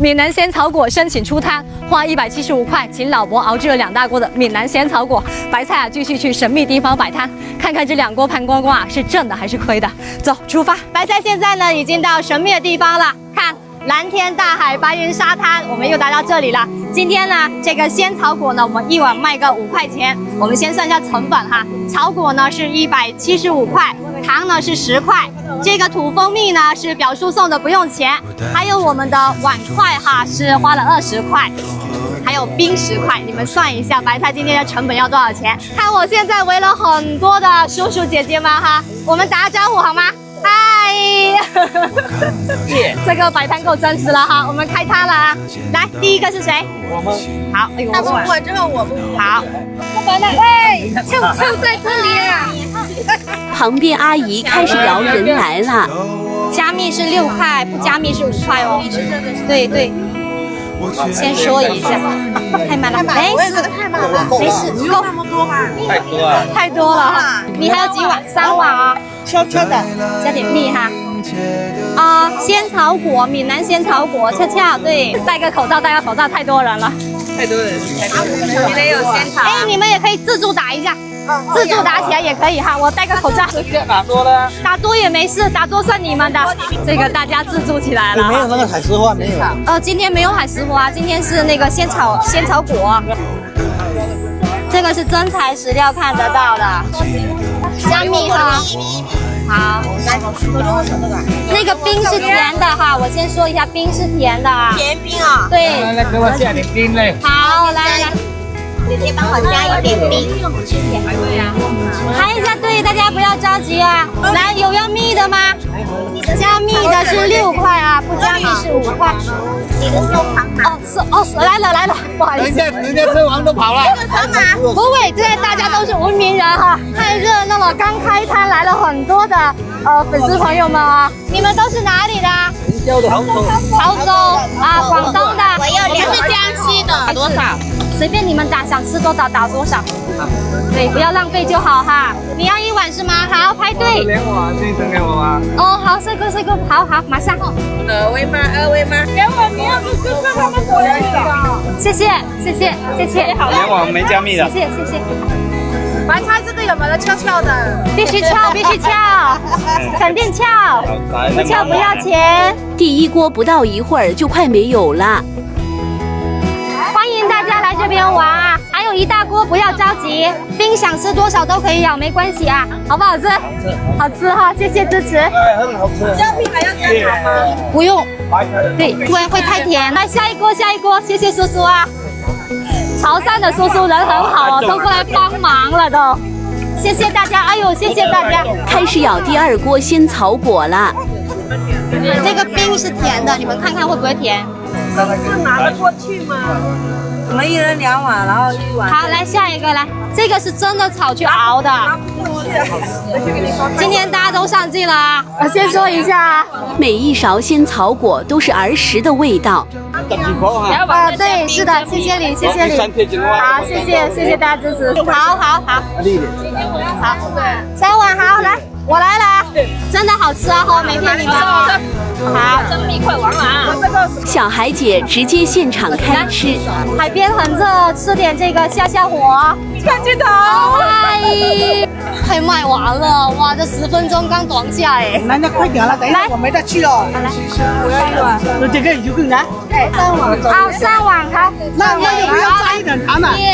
闽南仙草果申请出摊，花175块请老伯熬制了2大锅的闽南仙草果。白菜啊，继续去神秘地方摆摊，看看这2锅盘光光啊，是挣的还是亏的？走，出发！白菜现在呢，已经到神秘的地方了，看。 蓝天大海，白云沙滩，我们又来到这里了。今天呢，这个仙草果呢，我们一碗卖个5块钱。我们先算一下成本哈，草果呢是175块，糖呢是10块，这个土蜂蜜呢是表叔送的，不用钱。还有我们的碗筷哈，是花了20块，还有冰10块。你们算一下，白菜今天的成本要多少钱？看我现在围了很多的叔叔姐姐们哈，我们打个招呼好吗？ 嗨，这个摆摊够真实了哈，我们开摊了啊！来，第一个是谁？我们。好，哎呦，他不我之后我不好。喂，就在这里啊！旁边阿姨开始摇人来了。加密是6块，不加密是5块哦。对对。先说一下，太慢了，没事，太慢了，没事，够那么多吗？太多了，太多了哈！你还有几碗？3碗啊。 悄悄的，加点蜜哈。仙草果，闽南仙草果，悄悄对，戴个口罩，戴个口罩，太多人了，太多人。你得有仙草。哎，你们也可以自助打一下，自助打起来也可以哈。我戴个口罩。打多了？打多也没事，打多算你们的。这个大家自助起来了。没有那个海丝花没有？今天没有海丝花，今天是那个仙草果。这个是真材实料看得到的，加蜜哈。 好，来，那个冰是甜的哈，我先说一下，冰是甜的啊。甜冰啊？对。来，给我加点冰嘞。好，来，姐姐帮我加一点冰。对呀。喊一下，对，大家不要着急啊。来，有要蜜的吗？加蜜的是6块啊，不加蜜是5块。你的收糖吗？来了，不好意思。人家吃完都跑了。不会，现在大家都是文明人哈，太热闹了。刚开摊来了很多的粉丝朋友们啊，你们都是哪里的？潮州啊，广东的。我要2个。是江西的。打多少？随便你们打，想吃多少打多少。对，不要浪费就好哈。你要1碗是吗？好，排队。2碗，这送给我吧。哦，好，这个，好，马上。2位吗？2位吗？给我，你要不就是他们过来的。谢谢。好2碗没加蜜的。谢谢。白菜这个有没有翘翘的？必须翘，肯定翘，不翘不要钱。第1锅不到一会儿就快没有了。欢迎大家来这边玩啊！还有1大锅，不要着急，冰想吃多少都可以舀，没关系啊。好不好吃？好吃哈，谢谢支持。很好吃。加蜜还要加糖吗？不用。对，不然会太甜。来下一锅，谢谢叔叔啊。潮汕的叔叔人很好哦，都过来帮忙了都。谢谢大家，哎呦，谢谢大家。开始舀第2锅仙草果了。这个冰是甜的，你们看看会不会甜？是拿得过去吗？我们1人2碗，然后1碗。好，来下一个，来，这个是真的草去熬的。今天大家都上镜了啊！我先说一下啊，每一勺仙草果都是儿时的味道。对，是的，谢谢你。好，谢谢大家支持。好。好，3碗好，来，我来了啊！真的好吃啊，哈，没骗你们哦。好，真蜜快完了啊！小海姐直接现场开吃。海边很热，吃点这个下火。看镜头，嗨！快卖完了，哇，这10分钟刚短下哎。那快点了，等一下我没得去了。来，我要1碗。那这个有个人。哎，3碗。好，3碗好。那有没有加一点糖呢？耶。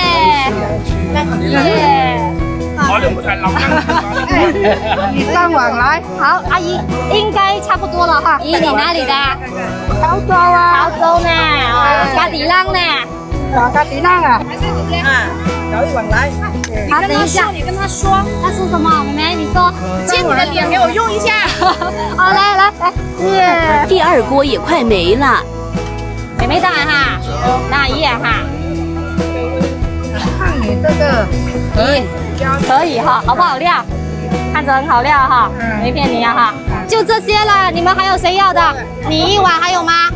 你3碗来。好，阿姨应该差不多了哈。姨，你哪里的？潮州啊。潮州呢？加底浪呢？加底浪啊。舀1碗来。好，等一下，你跟他说。他说什么？妹妹，你说。借你的脸给我用一下。好，来，耶。第2锅也快没了。妹妹当然哈，那姨哈。看你这个。可以哈，好不好料？看着很好料哈，没骗你啊哈。就这些了，你们还有谁要的？你1碗还有吗？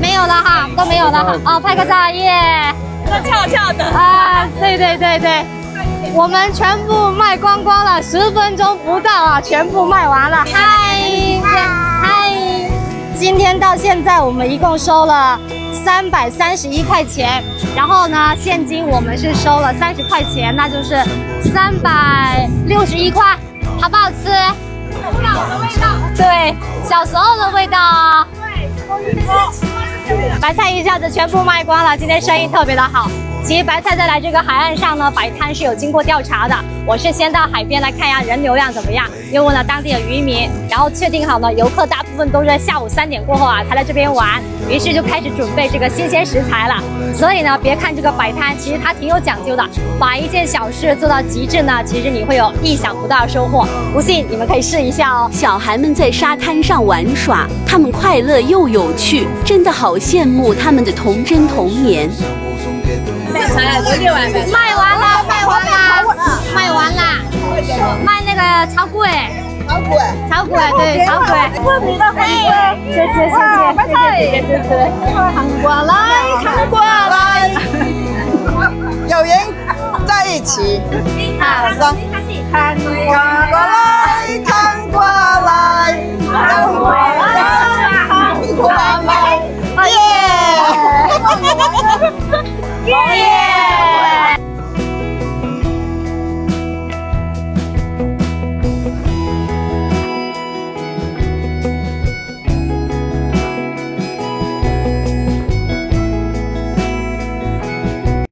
没有了哈，都没有了哈。哦，拍个照耶！那翘翘的啊，对，我们全部卖光光了，10分钟不到啊，全部卖完了。嗨，今天到现在我们一共收了331块钱，然后呢，现金我们是收了30块钱，那就是361块，好不好吃？古老的味道，对，小时候的味道。对，白菜一下子全部卖光了，今天生意特别的好。其实白菜在来这个海岸上呢，摆摊是有经过调查的。我是先到海边来看一下人流量怎么样，又问了当地的渔民，然后确定好呢，游客大部分都是在下午3点过后啊才来这边玩，于是就开始准备这个新鲜食材了。所以呢，别看这个摆摊，其实它挺有讲究的，把一件小事做到极致呢，其实你会有意想不到的收获。不信你们可以试一下哦。小孩们在沙滩上玩耍，他们快乐又有趣，真的好羡慕他们的童真童年。卖完了，卖完啦！卖那个炒粿，对，炒粿，特别的欢迎，谢谢，白菜，谢谢，看过来，有缘在一起，好，看过来，看过来，看过来，耶！